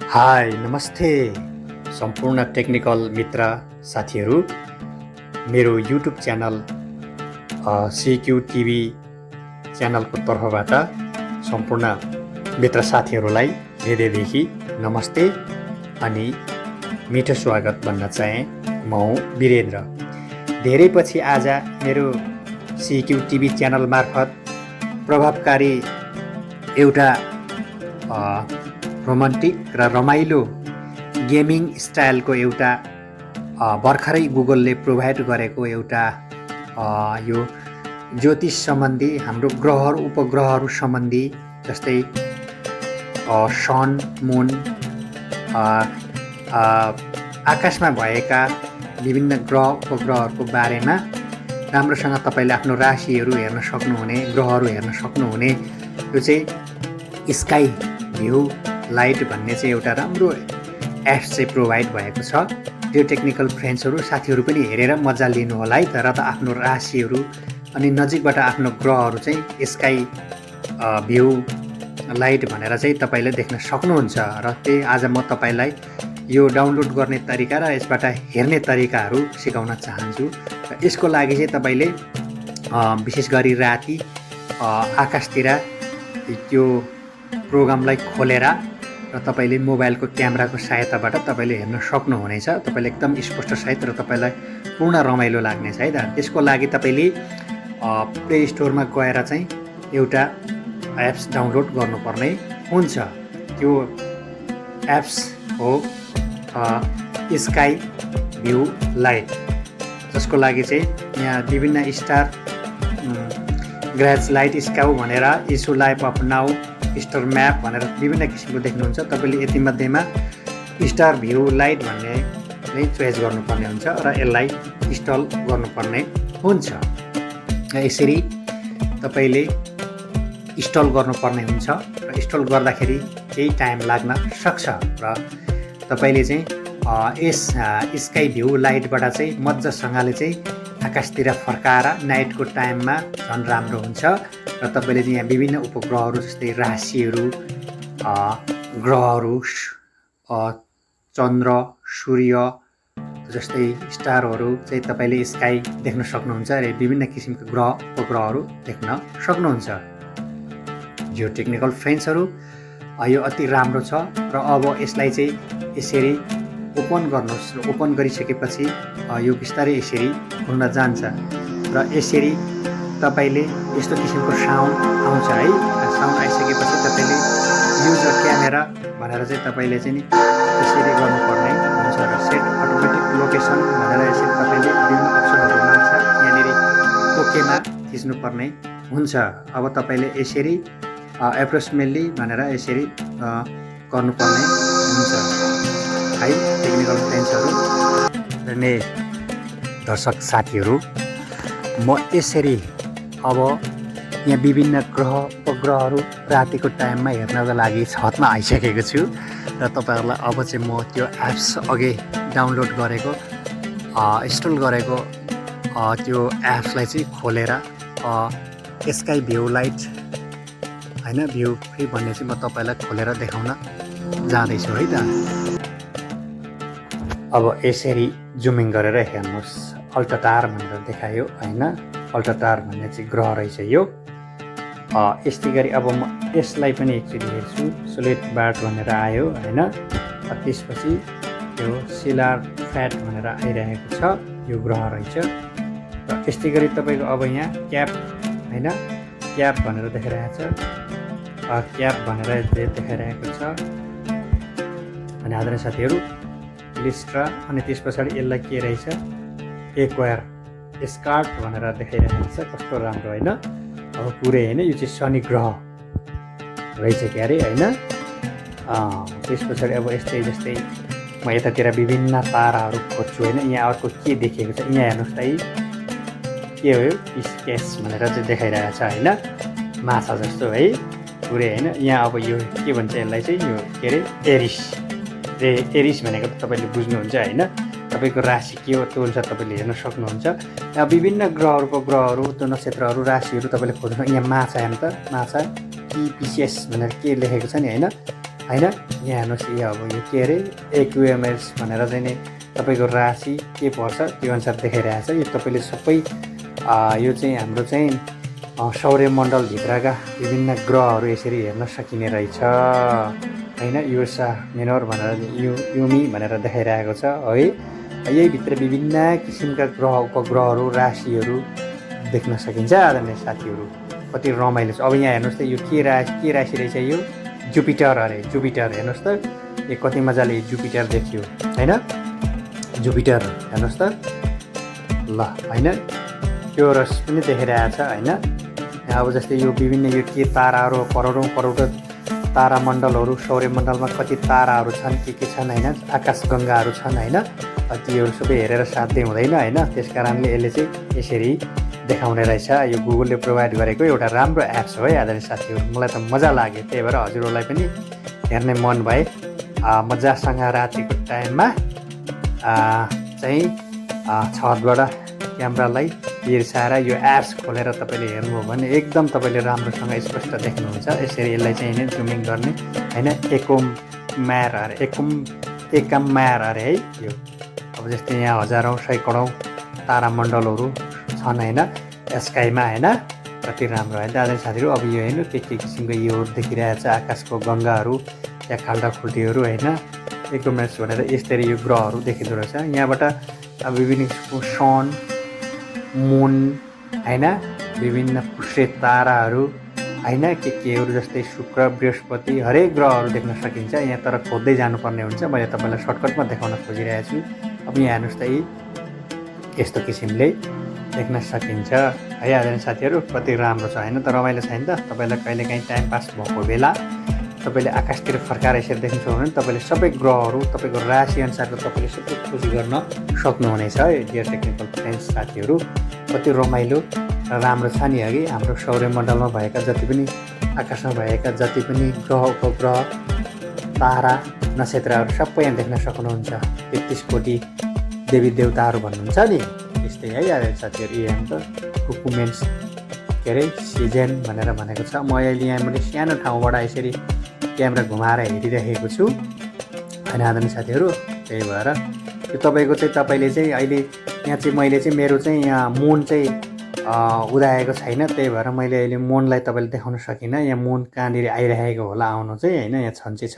High नमस्ते सम्पूर्ण technical मित्र साथीहरू। मेरो युट्युब च्यानल सिक्यू टिभी च्यानलको तर्फबाट सम्पूर्ण मित्र साथीहरूलाई हृदयदेखि नमस्ते अनि मिठो स्वागत भन्न चाहे। म हुँ वीरेन्द्र। धेरै पछि आज मेरो सिक्यू टिभी च्यानल मार्फत प्रभावकारी एउटा रोमान्टिक र रमाइलो गेमिङ स्टाइलको एउटा भर्खरै गुगलले प्रोभाइड गरेको एउटा यो ज्योतिष सम्बन्धी हाम्रो ग्रहहरू उपग्रहहरू सम्बन्धी जस्तै सन मुन आकाशमा भएका विभिन्न ग्रह उपग्रहहरूको बारेमा राम्रोसँग तपाईँले आफ्नो राशिहरू हेर्न सक्नुहुने, ग्रहहरू हेर्न सक्नुहुने यो चाहिँ स्काई भ्यू लाइट भन्ने चाहिँ एउटा राम्रो एप्स चाहिँ प्रोभाइड भएको छ। त्यो टेक्निकल फ्रेन्ड्सहरू साथीहरू पनि हेरेर मजा लिनु होला है। तर त आफ्नो राशिहरू अनि नजिकबाट आफ्नो ग्रहहरू चाहिँ स्काई भ्यू लाइट भनेर चाहिँ तपाईँले देख्न सक्नुहुन्छ। र त्यही आज म तपाईँलाई यो डाउनलोड गर्ने तरिका र यसबाट हेर्ने तरिकाहरू सिकाउन चाहन्छु। र यसको लागि चाहिँ तपाईँले विशेष गरी राति आकाशतिर त्यो प्रोग्रामलाई खोलेर र तपाईँले मोबाइलको क्यामेराको सहायताबाट तपाईँले हेर्न सक्नुहुनेछ। तपाईँले एकदम स्पष्ट सहित र तपाईँलाई पूर्ण रमाइलो लाग्नेछ है त। त्यसको लागि तपाईँले प्ले स्टोरमा गएर चाहिँ एउटा एप्स डाउनलोड गर्नुपर्ने हुन्छ। त्यो एप्स हो स्काई भ्यू लाइट, जसको लागि चाहिँ यहाँ विभिन्न स्टार ग्राज लाइट स्काउ भनेर issue life of now star map भनेर विभिन्न किसिमको देख्नुहुन्छ। तपाईँले यतिमध्येमा स्टार भ्यू लाइट भन्ने नै चोइस गर्नुपर्ने हुन्छ र यसलाई इन्स्टल गर्नुपर्ने हुन्छ। यसरी तपाईँले इन्स्टल गर्नुपर्ने हुन्छ र इन्स्टल गर्दाखेरि केही टाइम लाग्न सक्छ। र तपाईँले चाहिँ यस स्काई भ्यू लाइटबाट चाहिँ मजासँगले चाहिँ आकाशतिर फर्काएर नाइटको टाइममा झन् राम्रो हुन्छ। र तपाईँले चाहिँ यहाँ विभिन्न उपग्रहहरू जस्तै राशिहरू, ग्रहहरू, चन्द्र, सूर्य जस्तै स्टारहरू चाहिँ तपाईँले स्काई देख्न सक्नुहुन्छ र विभिन्न किसिमका ग्रह उपग्रहहरू देख्न सक्नुहुन्छ। जो टेक्निकल फ्रेन्ड्सहरू यो अति राम्रो छ। र अब यसलाई चाहिँ यसरी ओपन गर्नुहोस् र ओपन गरिसकेपछि यो बिस्तारै यसरी खुल्न जान्छ र यसरी तपाईँले यस्तो किसिमको साउन्ड आउँछ है। साउन्ड आइसकेपछि तपाईँले युज अ क्यामेरा भनेर चाहिँ तपाईँले चाहिँ नि यसरी गर्नुपर्ने हुन्छ र सेट अटोमेटिक लोकेसन भनेर यसरी तपाईँले विभिन्न अप्सनहरू माग्छ, यहाँनिर ओकेमा थिच्नुपर्ने हुन्छ। अब तपाईँले यसरी एप्रोक्सिमेटली भनेर यसरी गर्नुपर्ने हुन्छ है। टेक्निकल फ्रेन्ड्सहरू र दर्शक साथीहरू, म यसरी अब यहाँ विभिन्न ग्रह उपग्रहहरू रातिको टाइममा हेर्नको लागि छतमा आइसकेको छु र तपाईँहरूलाई अब चाहिँ म त्यो एप्स अघि डाउनलोड गरेको इन्स्टल गरेको त्यो एप्सलाई चाहिँ खोलेर स्काई भ्यू लाइट होइन भ्यू फ्री भन्ने चाहिँ म तपाईँलाई खोलेर देखाउन जाँदैछु है त। अब यसरी जुमिङ गरेर हेर्नुहोस्, अल्ट्राटार भनेर देखायो होइन। अल्ट्राटार भन्ने चाहिँ ग्रह रहेछ यो। यस्तै गरी अब म यसलाई पनि एकचोटि हेर्छु, सोलिड बार्ट भनेर आयो होइन। त्यसपछि यो सिलार फ्याट भनेर आइरहेको छ, यो ग्रह रहेछ। र यस्तै गरी तपाईँको अब यहाँ क्याप होइन, क्याप भनेर देखाइरहेको छ, क्याप भनेर देखाइरहेको छ अनि आदरणीय साथीहरू लिस्ट्रा। अनि त्यस पछाडि यसलाई के रहेछ, एक्वायर स्कार्ट भनेर देखाइरहेको छ। कस्तो राम्रो होइन। अब पुरै होइन, यो चाहिँ शनि ग्रह रहेछ क्यारे होइन। त्यस पछाडि अब यस्तै जस्तै म यतातिर विभिन्न ताराहरू खोज्छु होइन। यहाँ अर्को के देखिएको छ, यहाँ हेर्नुहोस् त के हो, स्केच भनेर चाहिँ देखाइरहेको छ होइन, माछा जस्तो है पुरै होइन। यहाँ अब यो के भन्छ यसलाई चाहिँ, यो के अरे एरिस। एरिस भनेको त तपाईँले बुझ्नुहुन्छ होइन। तपाईँको राशि के हो त्यो अनुसार तपाईँले हेर्न सक्नुहुन्छ। यहाँ विभिन्न ग्रहहरूको ग्रहहरू त्यो नक्षत्रहरू राशिहरू तपाईँले खोज्नु। यहाँ माछा हेर्नु त, माछा कि पिसिएस भनेर के लेखेको छ नि होइन। होइन। यहाँ हेर्नुहोस् यो अब यो के अरे एक्युएमएस भनेर चाहिँ नि तपाईँको राशि के पर्छ त्यो अनुसार देखाइरहेछ। यो तपाईँले सबै यो चाहिँ हाम्रो चाहिँ सौर्यमण्डलभित्रका विभिन्न ग्रहहरू यसरी हेर्न सकिने रहेछ होइन। युसा मिनोर भनेर युमी भनेर देखाइरहेको छ है। यहीभित्र विभिन्न किसिमका ग्रह उपग्रहहरू राशिहरू देख्न सकिन्छ आदरणीय साथीहरू। कति रमाइलो छ। अब यहाँ हेर्नुहोस् त यो के राशि रहेछ, यो जुपिटर अरे जुपिटर। हेर्नुहोस् त यो कति मजाले जुपिटर देखियो होइन। जुपिटर हेर्नुहोस् त ल होइन। त्यो रस पनि देखिरहेछ होइन। अब जस्तै यो विभिन्न यो के ताराहरू करोडौँ करोडौँ तारामण्डलहरू सौर्यमण्डलमा कति ताराहरू छन् के छन् होइन। आकाशगङ्गाहरू छन् होइन। तीहरू सबै हेरेर साध्य हुँदैन होइन। त्यस कारणले यसले चाहिँ यसरी देखाउने रहेछ। यो गुगलले प्रोभाइड गरेको एउटा राम्रो एप्स हो है आदरणीय साथीहरू। मलाई त मजा लाग्यो, त्यही भएर हजुरहरूलाई पनि हेर्ने मन भए मजासँग रातिको टाइममा चाहिँ छतबाट क्यामेरालाई बिर्साएर यो एप्स खोलेर तपाईँले हेर्नुभयो भने एकदम तपाईँले राम्रोसँग स्पष्ट देख्नुहुन्छ। यसरी यसलाई चाहिँ जुमिङ गर्ने होइन। एकम्यार अरे है यो। अब जस्तै यहाँ हजारौँ सैकडौँ तारामण्डलहरू छन् होइन स्काईमा होइन। कति राम्रो होइन दादा साथीहरू। अब यो हेर्नु के किसिमको योहरू देखिरहेछ आकाशको गङ्गाहरू या खाल्डाखुल्टीहरू होइन। एक्युमेट्स भनेर यसरी यो ग्रहहरू देखिँदो रहेछ। यहाँबाट अब विभिन्न किसिमको सन मुन होइन विभिन्न पुष्य ताराहरू होइन केहरू जस्तै शुक्र बृहस्पति हरेक ग्रहहरू देख्न सकिन्छ यहाँ। तर खोज्दै जानुपर्ने हुन्छ। मैले तपाईँलाई सर्टकटमा देखाउन खोजिरहेको छु। अब यहाँ हेर्नुहोस् त यस्तो किसिमले देख्न सकिन्छ है आदरणीय साथीहरू। कति राम्रो छ होइन। त रमाइलो छ नि त। तपाईँलाई कहिलेकाहीँ टाइम पास भएको बेला तपाईँले आकाशतिर फर्काएर यसरी देख्नुहुन्छ भने तपाईँले सबै ग्रहहरू तपाईँको राशि अनुसारको तपाईँले सबै खोजी गर्न सक्नुहुनेछ है डियर टेक्निकल फ्रेन्ड्स साथीहरू। कति रमाइलो र राम्रो छ नि अघि। हाम्रो सौर्यमण्डलमा भएका जति पनि आकाशमा भएका जति पनि ग्रह उपग्रह तारा नक्षत्रहरू सबै यहाँ देख्न सक्नुहुन्छ। 33 कोटी देवी देवताहरू भन्नुहुन्छ नि त्यस्तै है आदरणीय साथीहरू। यहाँ त कुकुमेन्स के अरे सिजन भनेर भनेको छ। म अहिले यहाँबाट सानो ठाउँबाट यसरी क्यामेरा घुमाएर हेरिरहेको छु होइन आदरणीय साथीहरू। त्यही भएर यो तपाईँको चाहिँ तपाईँले चाहिँ अहिले यहाँ चाहिँ मैले चाहिँ मेरो चाहिँ यहाँ मुन चाहिँ उदाएको छैन। त्यही भएर मैले अहिले मुनलाई तपाईँले देखाउन सकिनँ। यहाँ मुन कहाँनिर आइरहेको होला आउनु चाहिँ होइन। यहाँ छन्चे छ